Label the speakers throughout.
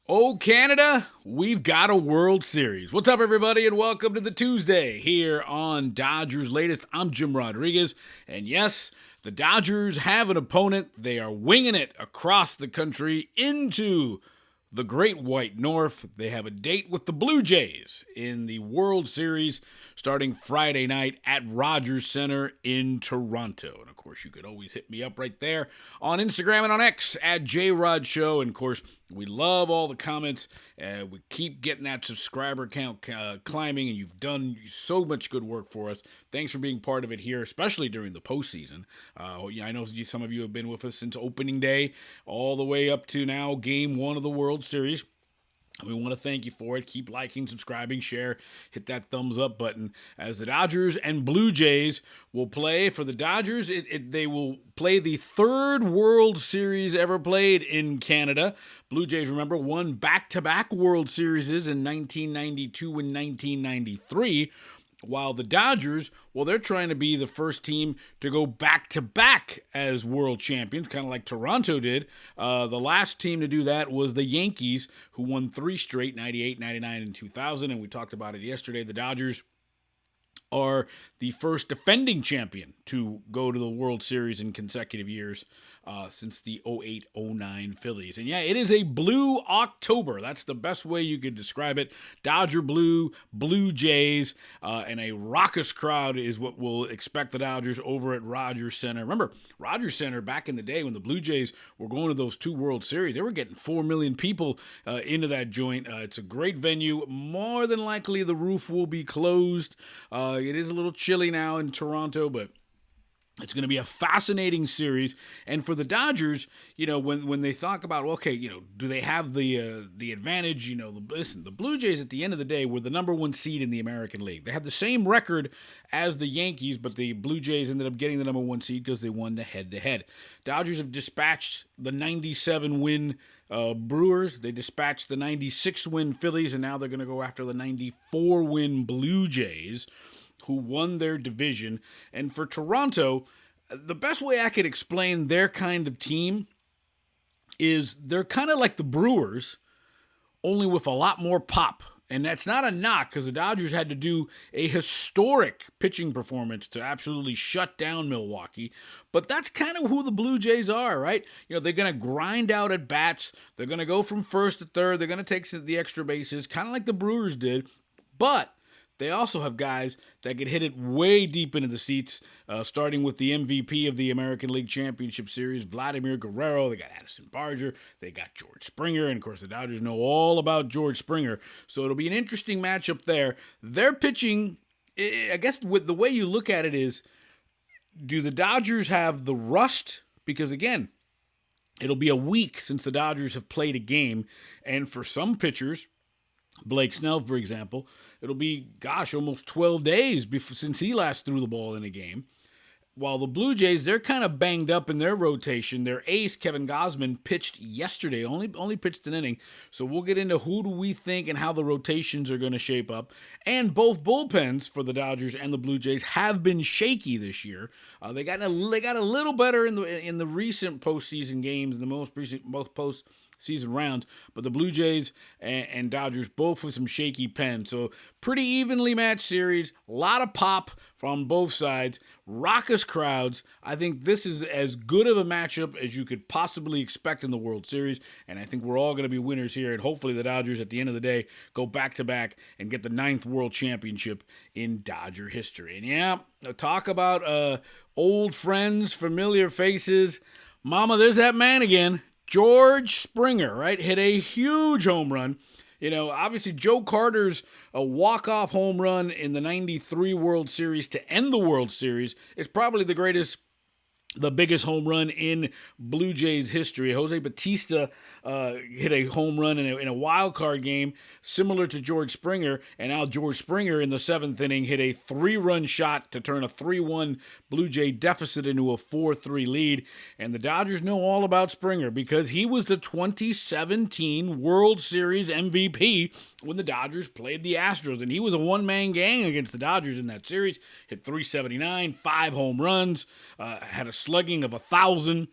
Speaker 1: Oh, Canada, we've got a World Series. What's up, everybody, and welcome to the Tuesday here on Dodgers Latest. I'm Jim Rodriguez, and yes, the Dodgers have an opponent. They are winging it across the country into the Great White North. They have a date with the Blue Jays in the World Series starting Friday night at Rogers Center in Toronto. And of course, you could always hit me up right there on Instagram and on X at JRodShow. And of course, we love all the comments. We keep getting that subscriber count climbing, and you've done so much good work for us. Thanks for being part of it here, especially during the postseason. I know some of you have been with us since opening day, all the way up to now Game 1 of the World Series. We want to thank you for it. Keep liking, subscribing, share, hit that thumbs up button. As the Dodgers and Blue Jays will play. For the Dodgers, they will play the third World Series ever played in Canada. Blue Jays, remember, won back-to-back World Series in 1992 and 1993. While the Dodgers, well, they're trying to be the first team to go back-to-back as world champions, kind of like Toronto did. The last team to do that was the Yankees, who won 3 straight, 98, 99, and 2000, and we talked about it yesterday. The Dodgers are the first defending champion to go to the World Series in consecutive years since the 08-09 Phillies. And yeah, it is a blue October. That's the best way you could describe it. Dodger blue, Blue Jays, and a raucous crowd is what we'll expect the Dodgers over at Rogers Center. Remember, Rogers Center back in the day when the Blue Jays were going to those 2 World Series, they were getting 4 million people into that joint. It's a great venue. More than likely, the roof will be closed. It is a little chilly now in Toronto, but it's going to be a fascinating series. And for the Dodgers, when they talk about, okay, do they have the advantage? Listen, the Blue Jays at the end of the day were the number 1 seed in the American League. They had the same record as the Yankees, but the Blue Jays ended up getting the number 1 seed because they won the head-to-head. Dodgers have dispatched the 97-win Brewers. They dispatched the 96-win Phillies, and now they're going to go after the 94-win Blue Jays, who won their division. And for Toronto, the best way I could explain their kind of team is they're kind of like the Brewers, only with a lot more pop. And that's not a knock, because the Dodgers had to do a historic pitching performance to absolutely shut down Milwaukee. But that's kind of who the Blue Jays are, right? They're going to grind out at bats. They're going to go from first to third. They're going to take the extra bases, kind of like the Brewers did. But they also have guys that can hit it way deep into the seats, starting with the MVP of the American League Championship Series, Vladimir Guerrero. They got Addison Barger. They got George Springer. And, of course, the Dodgers know all about George Springer. So it'll be an interesting matchup there. Their pitching, I guess with the way you look at it is, do the Dodgers have the rust? Because, again, it'll be a week since the Dodgers have played a game. And for some pitchers, Blake Snell, for example, it'll be, almost 12 days since he last threw the ball in a game. While the Blue Jays, they're kind of banged up in their rotation. Their ace, Kevin Gausman, pitched yesterday, only pitched an inning. So we'll get into who do we think and how the rotations are going to shape up. And both bullpens for the Dodgers and the Blue Jays have been shaky this year. They got a little better in the recent postseason games, in the most postseason rounds, but the Blue Jays and Dodgers both with some shaky pens. So pretty evenly matched series, a lot of pop from both sides, raucous crowds. I think this is as good of a matchup as you could possibly expect in the World Series, and I think we're all going to be winners here, and hopefully the Dodgers at the end of the day go back-to-back and get the 9th World Championship in Dodger history. And yeah, talk about old friends, familiar faces. Mama, there's that man again. George Springer, right, hit a huge home run. Obviously Joe Carter's walk-off home run in the 93 World Series to end the World Series is probably the biggest home run in Blue Jays history. Jose Bautista hit a home run in a wild card game similar to George Springer, and now George Springer in the 7th inning hit a 3-run shot to turn a 3-1 Blue Jay deficit into a 4-3 lead. And the Dodgers know all about Springer because he was the 2017 World Series MVP when the Dodgers played the Astros, and he was a one-man gang against the Dodgers in that series. Hit .379, 5 home runs, had a slugging of 1,000.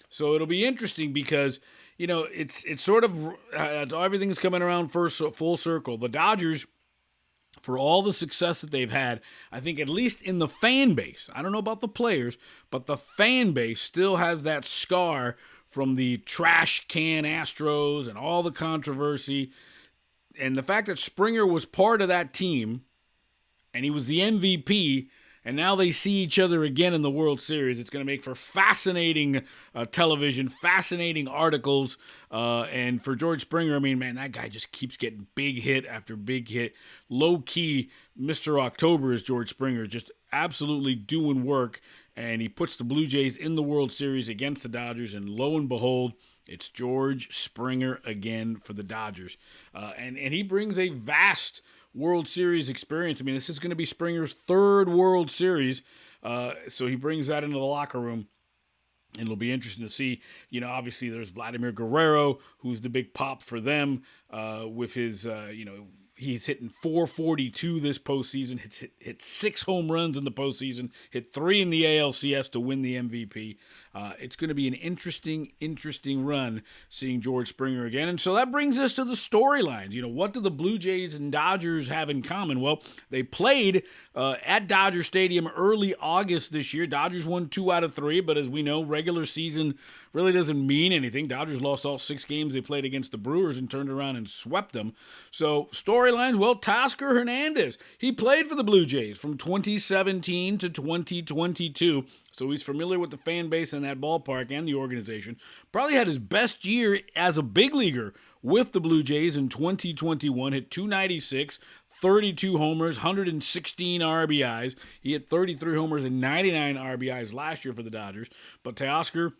Speaker 1: So it'll be interesting because it's sort of everything's coming around first full circle. The Dodgers, for all the success that they've had, I think at least in the fan base, I don't know about the players, but the fan base still has that scar from the trash can Astros and all the controversy. And the fact that Springer was part of that team and he was the MVP, and now they see each other again in the World Series. It's going to make for fascinating television, fascinating articles. And for George Springer, I mean, man, that guy just keeps getting big hit after big hit. Low-key, Mr. October is George Springer, just absolutely doing work. And he puts the Blue Jays in the World Series against the Dodgers, and lo and behold, it's George Springer again for the Dodgers. And he brings a vast World Series experience. I mean, this is going to be Springer's third World Series, so he brings that into the locker room. And it'll be interesting to see. Obviously there's Vladimir Guerrero, who's the big pop for them with his, he's hitting .442 this postseason, hit 6 home runs in the postseason, hit 3 in the ALCS to win the MVP. It's going to be an interesting run seeing George Springer again. And so that brings us to the storylines. What do the Blue Jays and Dodgers have in common? Well, they played at Dodger Stadium early August this year. Dodgers won 2 out of 3, but as we know, regular season really doesn't mean anything. Dodgers lost all 6 games they played against the Brewers and turned around and swept them. So storylines, well, Teoscar Hernandez, he played for the Blue Jays from 2017 to 2022. So he's familiar with the fan base and that ballpark and the organization. Probably had his best year as a big leaguer with the Blue Jays in 2021. Hit .296, 32 homers, 116 RBIs. He hit 33 homers and 99 RBIs last year for the Dodgers. But Teoscar,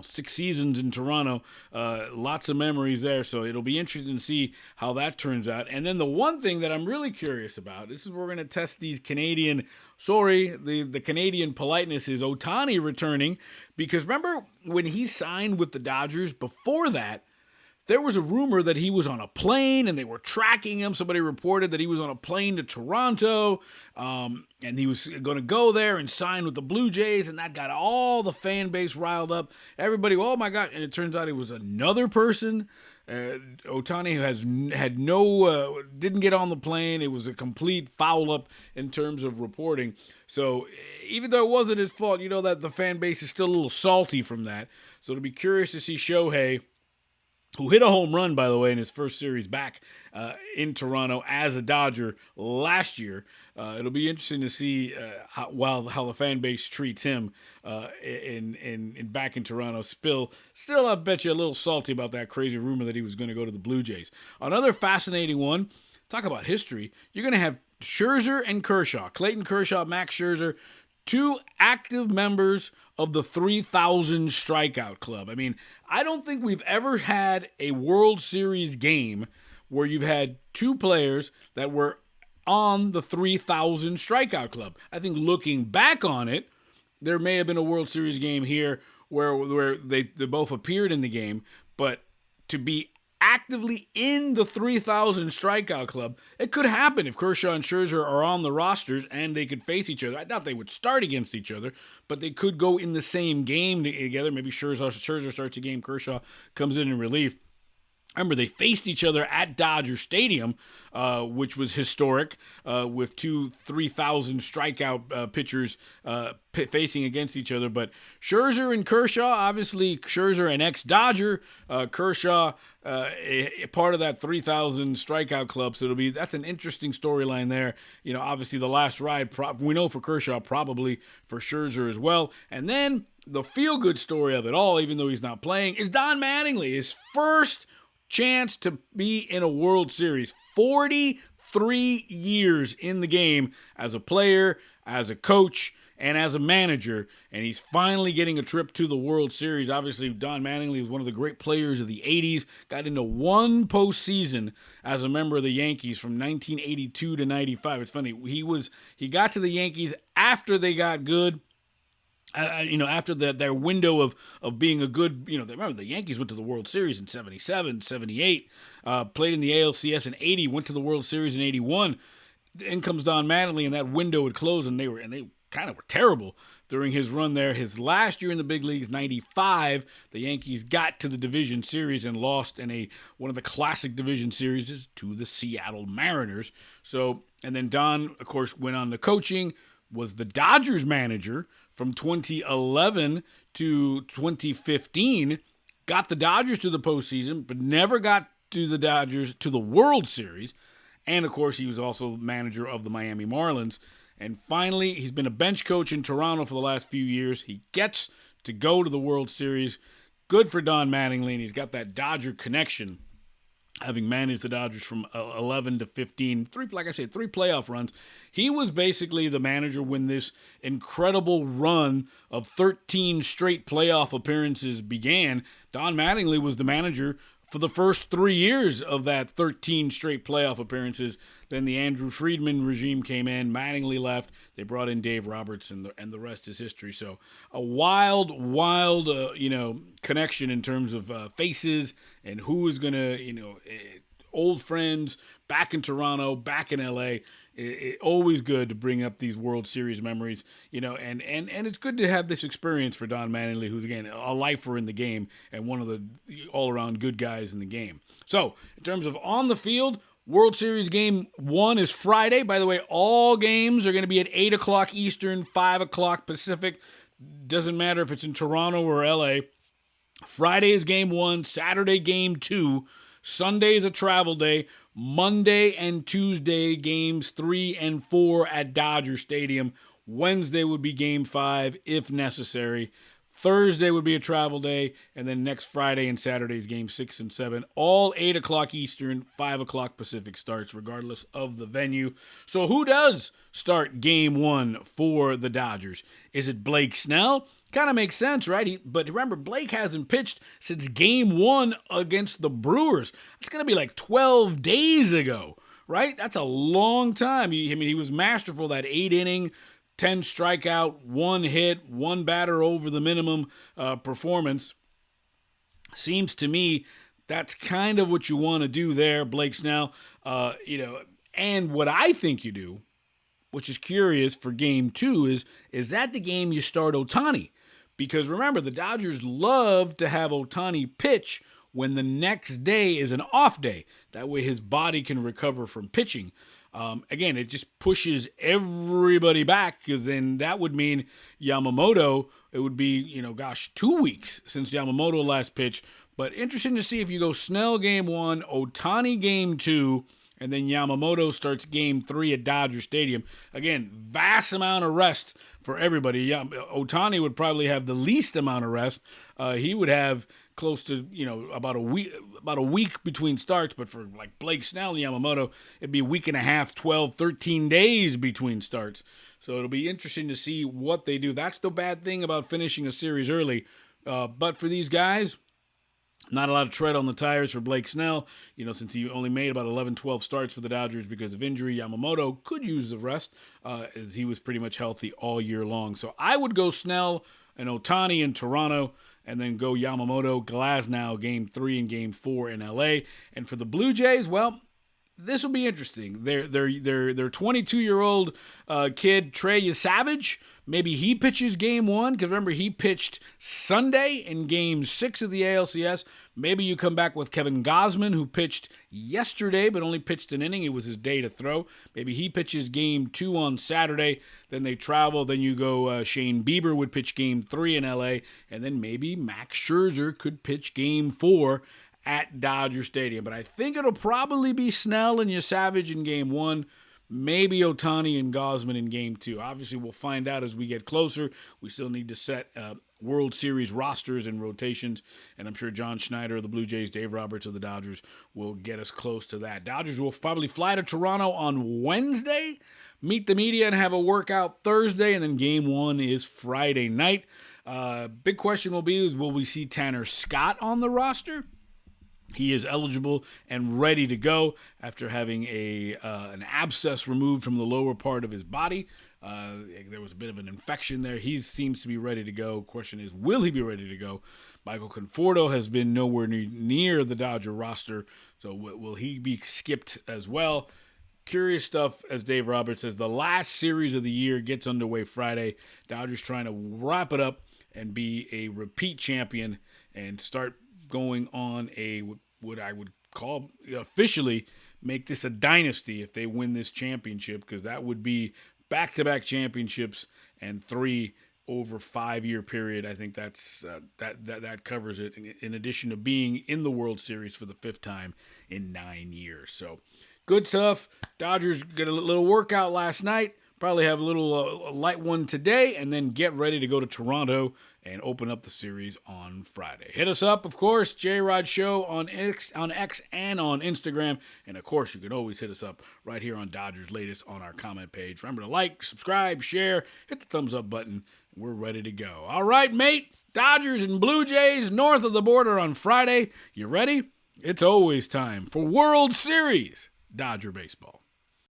Speaker 1: 6 seasons in Toronto, lots of memories there. So it'll be interesting to see how that turns out. And then the one thing that I'm really curious about, this is where we're going to test these Canadian, the Canadian politeness, is Ohtani returning. Because remember when he signed with the Dodgers, before that, there was a rumor that he was on a plane and they were tracking him. Somebody reported that he was on a plane to Toronto and he was going to go there and sign with the Blue Jays, and that got all the fan base riled up. Everybody, oh my God. And it turns out it was another person. Ohtani didn't get on the plane. It was a complete foul up in terms of reporting. So even though it wasn't his fault, that the fan base is still a little salty from that. So it'll be curious to see Shohei, who hit a home run, by the way, in his first series back in Toronto as a Dodger last year. It'll be interesting to see how the fan base treats him in back in Toronto. Still, I bet you a little salty about that crazy rumor that he was going to go to the Blue Jays. Another fascinating one, talk about history, you're going to have Scherzer and Kershaw, Clayton Kershaw, Max Scherzer, 2 active members of the 3,000 strikeout club. I mean, I don't think we've ever had a World Series game where you've had 2 players that were on the 3,000 strikeout club. I think looking back on it, there may have been a World Series game here where they both appeared in the game, but to be actively in the 3,000 strikeout club, it could happen if Kershaw and Scherzer are on the rosters and they could face each other. I doubt they would start against each other, but they could go in the same game together. Maybe Scherzer starts a game, Kershaw comes in relief. Remember, they faced each other at Dodger Stadium, which was historic, with 2 3,000 strikeout pitchers facing against each other. But Scherzer and Kershaw, obviously Scherzer an ex-Dodger, Kershaw part of that 3,000 strikeout club. So that's an interesting storyline there. Obviously the last ride, we know for Kershaw, probably for Scherzer as well. And then the feel-good story of it all, even though he's not playing, is Don Mattingly, his first chance to be in a World Series. 43 years in the game as a player, as a coach, and as a manager, and he's finally getting a trip to the World Series. Obviously, Don Mattingly was one of the great players of the 80s, got into 1 postseason as a member of the Yankees from 1982 to 95. It's funny, he got to the Yankees after they got good. After their window of being a good, remember the Yankees went to the World Series in 77, 78, played in the ALCS in 80, went to the World Series in 81. In comes Don Mattingly, and that window had closed, and they kind of were terrible during his run there. His last year in the big leagues, 95, the Yankees got to the division series and lost in one of the classic division series to the Seattle Mariners. So, and then Don, of course, went on to coaching, was the Dodgers manager from 2011 to 2015, got the Dodgers to the postseason, but never got to the Dodgers to the World Series. And, of course, he was also manager of the Miami Marlins. And finally, he's been a bench coach in Toronto for the last few years. He gets to go to the World Series. Good for Don Mattingly, and he's got that Dodger connection, having managed the Dodgers from 11 to 15. Three playoff runs. He was basically the manager when this incredible run of 13 straight playoff appearances began. Don Mattingly was the manager for the first 3 years of that 13 straight playoff appearances. Then the Andrew Friedman regime came in. Mattingly left. They brought in Dave Roberts, and the rest is history. So a wild, connection in terms of faces and who is going to, old friends back in Toronto, back in L.A. Always good to bring up these World Series memories, and it's good to have this experience for Don Mattingly, who's, again, a lifer in the game and one of the all-around good guys in the game. So, in terms of on the field, World Series Game 1 is Friday. By the way, all games are going to be at 8 o'clock Eastern, 5 o'clock Pacific. Doesn't matter if it's in Toronto or L.A. Friday is Game 1, Saturday Game 2, Sunday is a travel day. Monday and Tuesday, games 3 and 4 at Dodger Stadium. Wednesday would be game 5 if necessary. Thursday would be a travel day. And then next Friday and Saturday is game 6 and 7. All 8 o'clock Eastern, 5 o'clock Pacific starts, regardless of the venue. So who does start game 1 for the Dodgers? Is it Blake Snell? Kind of makes sense, right? But remember, Blake hasn't pitched since game 1 against the Brewers. It's going to be like 12 days ago, right? That's a long time. He was masterful, that 8-inning, 10 strikeout, 1 hit, 1 batter over the minimum performance. Seems to me that's kind of what you want to do there, Blake Snell. And what I think you do, which is curious for game 2, is that the game you start Ohtani? Because remember, the Dodgers love to have Ohtani pitch when the next day is an off day. That way his body can recover from pitching. Again, it just pushes everybody back, because then that would mean Yamamoto, it would be, 2 weeks since Yamamoto last pitched. But interesting to see if you go Snell game 1, Ohtani game 2, and then Yamamoto starts game 3 at Dodger Stadium. Again, vast amount of rest for everybody. Ohtani would probably have the least amount of rest. He would have close to, about a week between starts. But for like Blake Snell and Yamamoto, it'd be a week and a half, 12, 13 days between starts. So it'll be interesting to see what they do. That's the bad thing about finishing a series early. But for these guys, not a lot of tread on the tires for Blake Snell, since he only made about 11, 12 starts for the Dodgers because of injury. Yamamoto could use the rest, as he was pretty much healthy all year long. So I would go Snell and Ohtani in Toronto, and then go Yamamoto, Glasnow, game 3 and game 4 in LA. And for the Blue Jays, well, this will be interesting. Their 22-year-old kid, Trey Savage, maybe he pitches game 1, because remember, he pitched Sunday in game 6 of the ALCS. Maybe you come back with Kevin Gausman, who pitched yesterday but only pitched an inning. It was his day to throw. Maybe he pitches game 2 on Saturday. Then they travel. Then you go Shane Bieber would pitch game 3 in L.A. And then maybe Max Scherzer could pitch game 4 at Dodger Stadium. But I think it'll probably be Snell and Savage in game 1. Maybe Ohtani and Gausman in game 2. Obviously, we'll find out as we get closer. We still need to set World Series rosters and rotations, and I'm sure John Schneider of the Blue Jays, Dave Roberts of the Dodgers will get us close to that. Dodgers will probably fly to Toronto on Wednesday, meet the media, and have a workout Thursday, and then game 1 is Friday night. Big question will be, will we see Tanner Scott on the roster? He is eligible and ready to go after having an abscess removed from the lower part of his body. There was a bit of an infection there. He seems to be ready to go. Question is, will he be ready to go? Michael Conforto has been nowhere near the Dodger roster, so will he be skipped as well? curious stuff, as Dave Roberts says. The last series of the year gets underway Friday. Dodgers trying to wrap it up and be a repeat champion and start going on a, what I would call officially, make this a dynasty if they win this championship, because that would be back-to-back championships and 3 over 5-year period. I think that's that covers it, in addition to being in the World Series for the 5th time in 9 years. So good stuff. Dodgers got a little workout last night. Probably have a little light one today, and then get ready to go to Toronto and open up the series on Friday. Hit us up, of course, J-Rod Show on X and on Instagram. And, of course, you can always hit us up right here on Dodgers Latest on our comment page. Remember to like, subscribe, share, hit the thumbs up button. We're ready to go. All right, mate. Dodgers and Blue Jays north of the border on Friday. You ready? It's always time for World Series Dodger baseball.